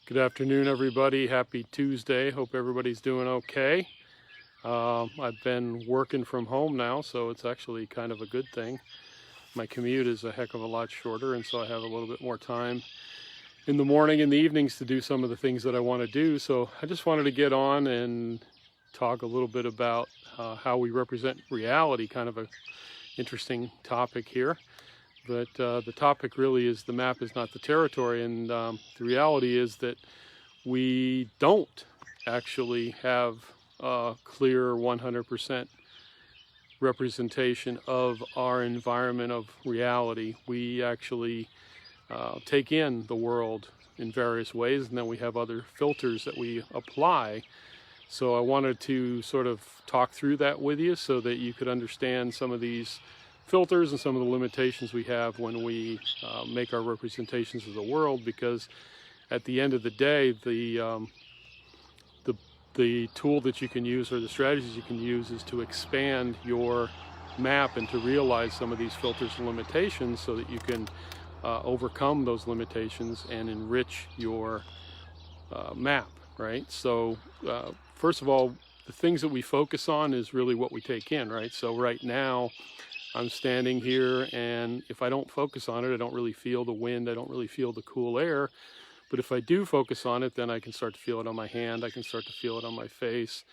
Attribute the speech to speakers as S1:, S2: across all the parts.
S1: Good afternoon, everybody. Happy Tuesday. Hope everybody's doing okay. I've been working from home now, so it's actually kind of a good thing. My commute is a heck of a lot shorter, and so I have a little bit more time in the morning and the evenings to do some of the things that I want to do. So I just wanted to get on and talk a little bit about how we represent reality, kind of an interesting topic here. But the topic really is the map is not the territory, and the reality is that we don't actually have a clear 100% representation of our environment of reality. We actually take in the world in various ways, and then we have other filters that we apply. So I wanted to sort of talk through that with you so that you could understand some of these filters and some of the limitations we have when we make our representations of the world, because at the end of the day, the tool that you can use, or the strategies you can use, is to expand your map and to realize some of these filters and limitations so that you can overcome those limitations and enrich your map, right? So first of all, the things that we focus on is really what we take in, right? So right now, I'm standing here, and if I don't focus on it, I don't really feel the wind, I don't really feel the cool air. But if I do focus on it, then I can start to feel it on my hand, I can start to feel it on my face.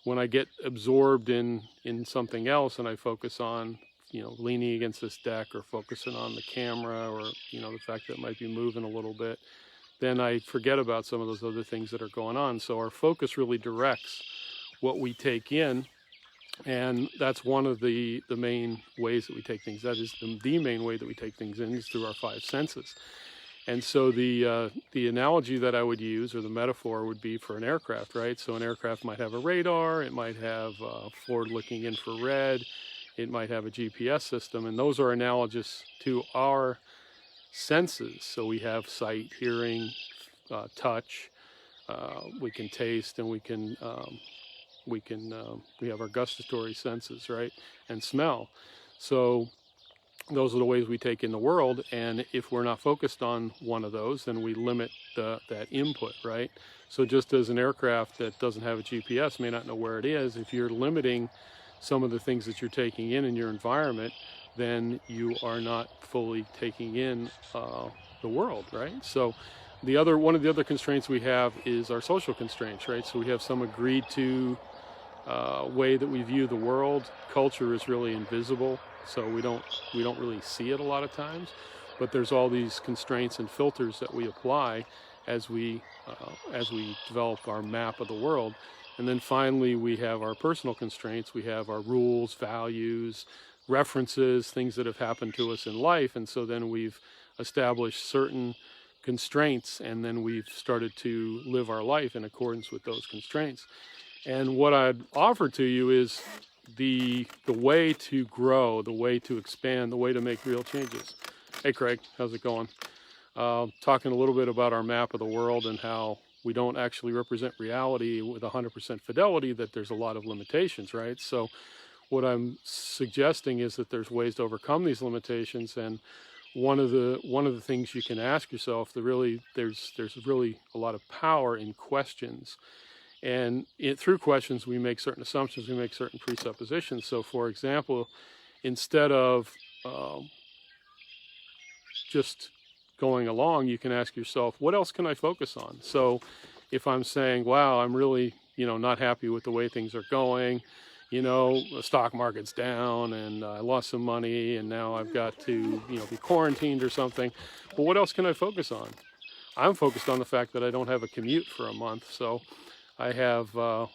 S1: When I get absorbed in something else and I focus on, leaning against this deck, or focusing on the camera, or, the fact that it might be moving a little bit, then I forget about some of those other things that are going on. So our focus really directs what we take in. And that's one of the main ways that we take things. That is the main way that we take things in, is through our five senses. And so the analogy that I would use, or the metaphor, would be for an aircraft, right? So an aircraft might have a radar, it might have forward-looking infrared, it might have a GPS system, and those are analogous to our senses. So we have sight, hearing, touch, we can taste, and we have our gustatory senses, right, and smell. So those are the ways we take in the world, and if we're not focused on one of those, then we limit that input, right? So just as an aircraft that doesn't have a GPS may not know where it is, if you're limiting some of the things that you're taking in your environment, then you are not fully taking in the world, right? So one of the other constraints we have is our social constraints, right? So we have some agreed to way that we view the world. Culture is really invisible, so we don't really see it a lot of times. But there's all these constraints and filters that we apply as we develop our map of the world. And then finally, we have our personal constraints. We have our rules, values, references, things that have happened to us in life. And so then we've established certain constraints, and then we've started to live our life in accordance with those constraints. And what I'd offer to you is the way to grow, the way to expand, the way to make real changes. Hey Craig, how's it going? Talking a little bit about our map of the world and how we don't actually represent reality with 100% fidelity, that there's a lot of limitations, right? So what I'm suggesting is that there's ways to overcome these limitations, and one of the things you can ask yourself, there's really a lot of power in questions. And through questions, we make certain assumptions, we make certain presuppositions. So for example, instead of just going along, you can ask yourself, what else can I focus on? So if I'm saying, wow, I'm really, not happy with the way things are going, the stock market's down, and I lost some money, and now I've got to, be quarantined or something. Well, what else can I focus on? I'm focused on the fact that I don't have a commute for a month, so I have, at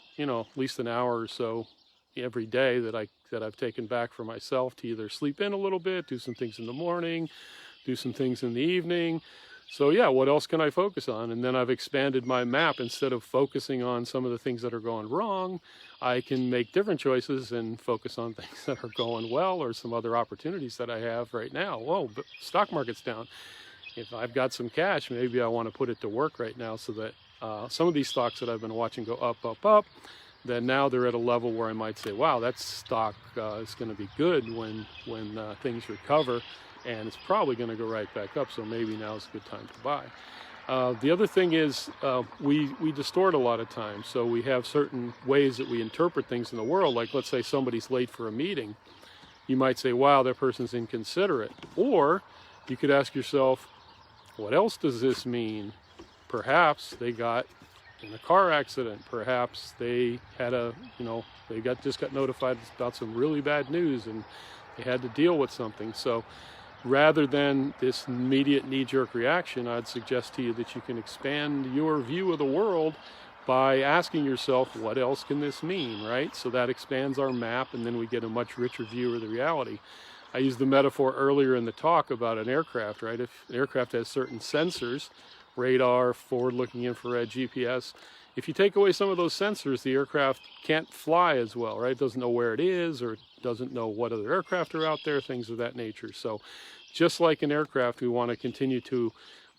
S1: least an hour or so every day that I've taken back for myself to either sleep in a little bit, do some things in the morning, do some things in the evening. So yeah, what else can I focus on? And then I've expanded my map. Instead of focusing on some of the things that are going wrong, I can make different choices and focus on things that are going well, or some other opportunities that I have right now. Whoa, but stock market's down. If I've got some cash, maybe I want to put it to work right now, so that some of these stocks that I've been watching go up, up, up, then now they're at a level where I might say, wow, that stock is going to be good when things recover, and it's probably going to go right back up, so maybe now is a good time to buy. The other thing is we distort a lot of times. So we have certain ways that we interpret things in the world. Like, let's say somebody's late for a meeting. You might say, wow, that person's inconsiderate. Or you could ask yourself, what else does this mean? Perhaps they got in a car accident. Perhaps they had just got notified about some really bad news and they had to deal with something. So rather than this immediate knee-jerk reaction, I'd suggest to you that you can expand your view of the world by asking yourself, what else can this mean, right? So that expands our map, and then we get a much richer view of the reality. I used the metaphor earlier in the talk about an aircraft, right? If an aircraft has certain sensors, radar, forward-looking infrared, GPS, if you take away some of those sensors, the aircraft can't fly as well, right? It doesn't know where it is, or doesn't know what other aircraft are out there, things of that nature. So just like an aircraft, we want to continue to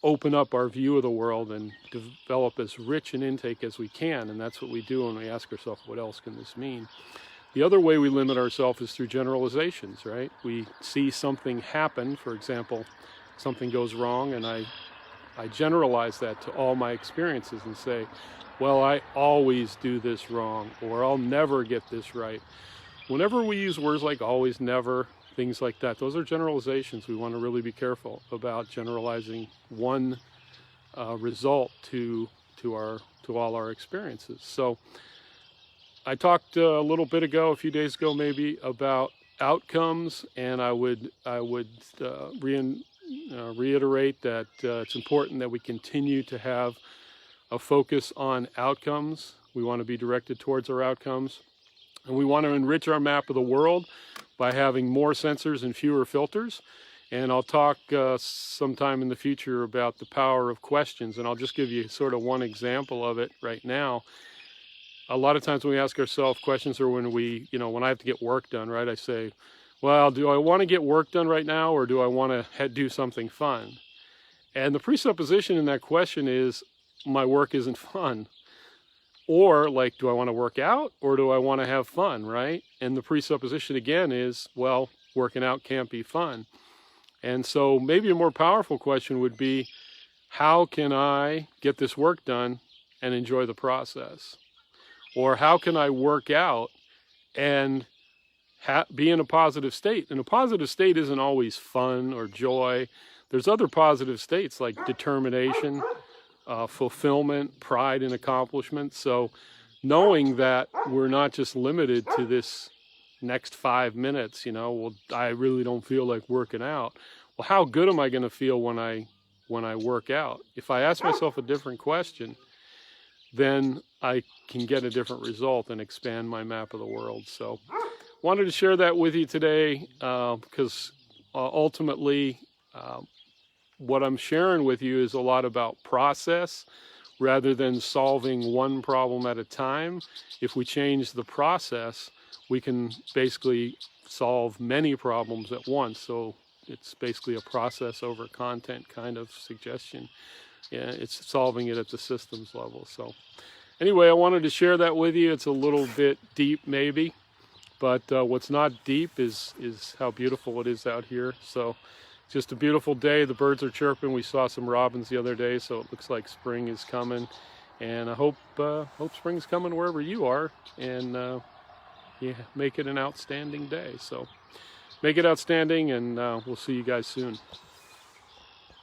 S1: open up our view of the world and develop as rich an intake as we can, and that's what we do when we ask ourselves, what else can this mean? The other way we limit ourselves is through generalizations, right? We see something happen, for example, something goes wrong, and I generalize that to all my experiences and say, well, I always do this wrong, or I'll never get this right. Whenever we use words like always, never, things like that, those are generalizations. We want to really be careful about generalizing one result to all our experiences. So I talked a little bit ago, a few days ago maybe, about outcomes, and I would reiterate that it's important that we continue to have a focus on outcomes. We want to be directed towards our outcomes, and we want to enrich our map of the world by having more sensors and fewer filters. And I'll talk sometime in the future about the power of questions, and I'll just give you sort of one example of it right now. A lot of times when we ask ourselves questions, or when I have to get work done, right, I say, well, do I want to get work done right now, or do I want to do something fun? And the presupposition in that question is, my work isn't fun. Or, like, do I want to work out, or do I want to have fun, right? And the presupposition again is, well, working out can't be fun. And so maybe a more powerful question would be, how can I get this work done and enjoy the process? Or how can I work out and be in a positive state? And a positive state isn't always fun or joy. There's other positive states like determination, fulfillment, pride in accomplishment. So knowing that we're not just limited to this next 5 minutes, well, I really don't feel like working out. Well, how good am I going to feel when I work out? If I ask myself a different question, then I can get a different result and expand my map of the world. So wanted to share that with you today because ultimately what I'm sharing with you is a lot about process rather than solving one problem at a time. If we change the process, we can basically solve many problems at once. So it's basically a process over content kind of suggestion. Yeah, it's solving it at the systems level. So anyway, I wanted to share that with you. It's a little bit deep maybe, but what's not deep is how beautiful it is out here. So just a beautiful day. The birds are chirping. We saw some robins the other day, so it looks like spring is coming. And I hope spring's coming wherever you are, and make it an outstanding day. So make it outstanding, and we'll see you guys soon.